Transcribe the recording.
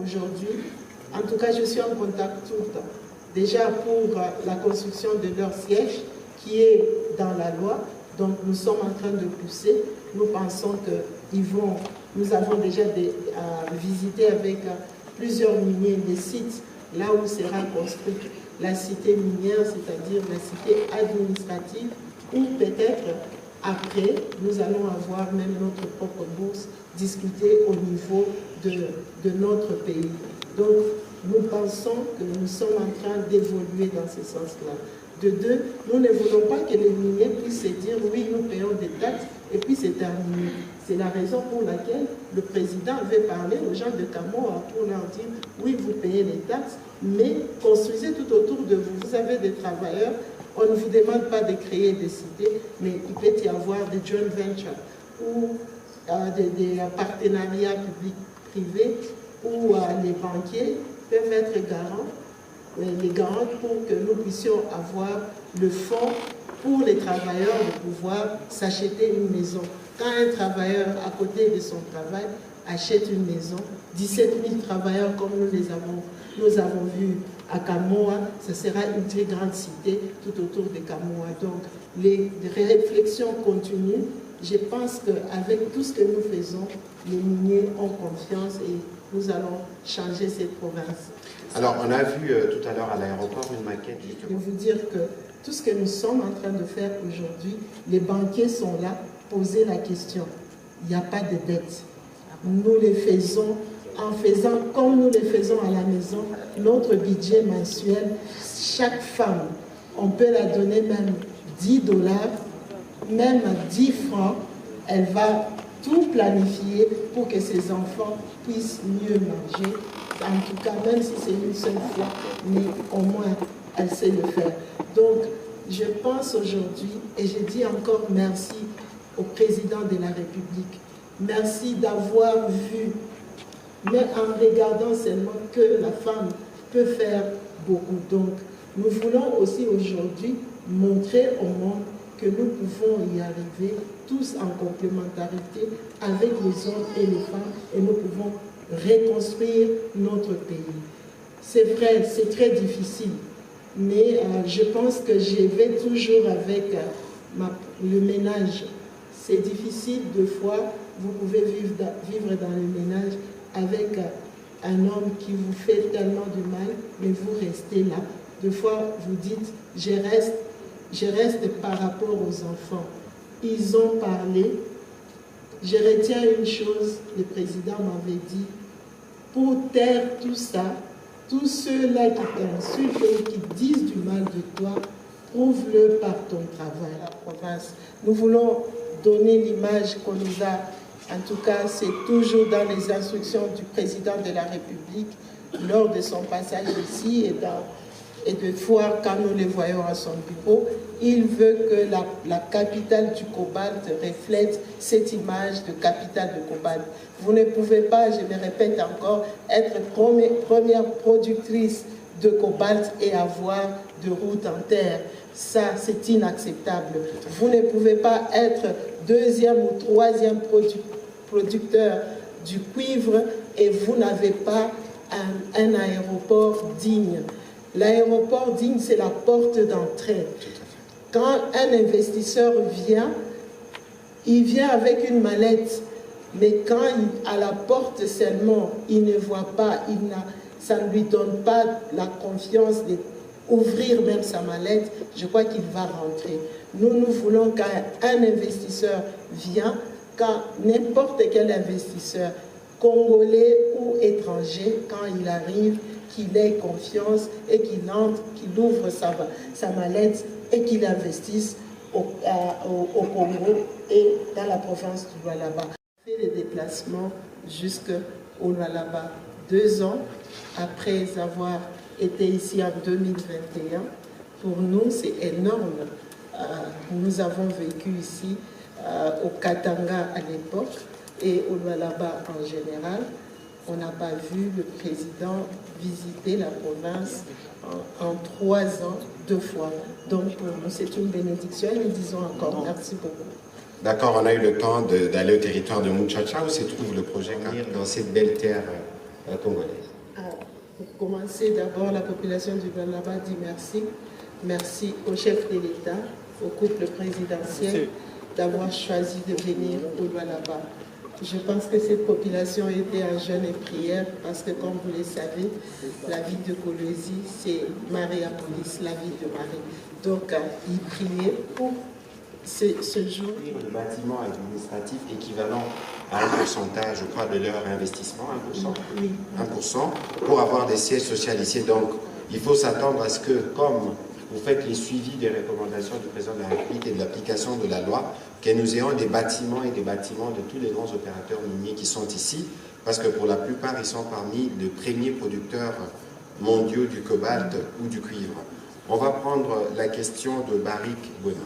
aujourd'hui. En tout cas, je suis en contact tout le temps. Déjà pour la construction de leur siège, qui est dans la loi. Donc nous sommes en train de pousser. Nous pensons que nous avons déjà visité avec plusieurs miniers des sites là où sera construite la cité minière, c'est-à-dire la cité administrative, où peut-être après, nous allons avoir même notre propre bourse discutée au niveau de notre pays. Donc, nous pensons que nous sommes en train d'évoluer dans ce sens-là. De deux, nous ne voulons pas que les miniers puissent se dire oui, nous payons des taxes et puis c'est terminé. C'est la raison pour laquelle le président avait parlé aux gens de Kamoa pour leur dire oui, vous payez les taxes, mais construisez tout autour de vous. Vous avez des travailleurs, on ne vous demande pas de créer des cités, mais il peut y avoir des joint ventures ou des partenariats publics-privés où les banquiers peuvent être garants. Les garantes pour que nous puissions avoir le fonds pour les travailleurs de pouvoir s'acheter une maison. Quand un travailleur à côté de son travail achète une maison, 17 000 travailleurs comme nous avons vu à Kamoa, ce sera une très grande cité tout autour de Kamoa. Donc les réflexions continuent. Je pense qu'avec tout ce que nous faisons, les miniers ont confiance et nous allons changer cette province. Alors, on a vu tout à l'heure à l'aéroport une maquette. Je veux vous dire que tout ce que nous sommes en train de faire aujourd'hui, les banquiers sont là, poser la question. Il n'y a pas de dette. Nous les faisons en faisant comme nous les faisons à la maison, notre budget mensuel, chaque femme, on peut la donner même 10 $, même 10 francs, elle va tout planifier pour que ses enfants puissent mieux manger. En tout cas, même si c'est une seule fois, mais au moins, elle sait le faire. Donc, je pense aujourd'hui, et je dis encore merci au président de la République. Merci d'avoir vu, mais en regardant seulement que la femme peut faire beaucoup. Donc, nous voulons aussi aujourd'hui montrer au monde que nous pouvons y arriver tous en complémentarité avec les hommes et les femmes et nous pouvons reconstruire notre pays. C'est vrai, c'est très difficile, mais je pense que je vais toujours avec le ménage. C'est difficile deux fois, vous pouvez vivre dans le ménage avec un homme qui vous fait tellement de mal, mais vous restez là. Deux fois, vous dites, je reste par rapport aux enfants. Ils ont parlé. Je retiens une chose, le président m'avait dit, pour taire tout ça, tous ceux-là qui t'insultent et qui disent du mal de toi, prouve-le par ton travail. La province, nous voulons donner l'image qu'on nous a, en tout cas c'est toujours dans les instructions du président de la République, lors de son passage ici et de fois quand nous les voyons à son bureau, il veut que la capitale du cobalt reflète cette image de capitale de cobalt. Vous ne pouvez pas, je le répète encore, être première productrice de cobalt et avoir de routes en terre. Ça, c'est inacceptable. Vous ne pouvez pas être deuxième ou troisième producteur du cuivre et vous n'avez pas un aéroport digne. L'aéroport digne, c'est la porte d'entrée. Quand un investisseur vient, il vient avec une mallette, mais quand à la porte seulement, il ne voit pas, ça ne lui donne pas la confiance d'ouvrir même sa mallette, je crois qu'il va rentrer. Nous voulons qu'un investisseur vienne, quand n'importe quel investisseur, congolais ou étranger, quand il arrive, qu'il ait confiance et qu'il entre, qu'il ouvre sa mallette et qu'il investisse au Congo et dans la province du Lualaba. On fait les déplacements jusqu'au Lualaba 2 ans après avoir été ici en 2021. Pour nous, c'est énorme. Nous avons vécu ici au Katanga à l'époque et au Lualaba en général. On n'a pas vu le président visiter la province en 3 ans, 2 fois. Donc pour nous, c'est une bénédiction et nous disons encore merci beaucoup. D'accord, on a eu le temps d'aller au territoire de Muchacha où se trouve le projet dans cette belle terre congolaise. Pour commencer, d'abord, la population du Lualaba dit merci. Merci au chef de l'État, au couple présidentiel, d'avoir choisi de venir au Lualaba. Je pense que cette population était en jeûne et prière parce que, comme vous le savez, la ville de Kolwezi, c'est Mariapolis, la ville de Marie. Donc, ils priaient pour ce jour. Le bâtiment administratif équivalent à un pourcentage, je crois, de leur investissement, 1%, Oui. 1%, pour avoir des sièges socialisés. Donc, il faut s'attendre à ce que, comme vous faites les suivis des recommandations du président de la République et de l'application de la loi, que nous ayons des bâtiments et des bâtiments de tous les grands opérateurs miniers qui sont ici, parce que pour la plupart, ils sont parmi les premiers producteurs mondiaux du cobalt ou du cuivre. On va prendre la question de Barik Bouena.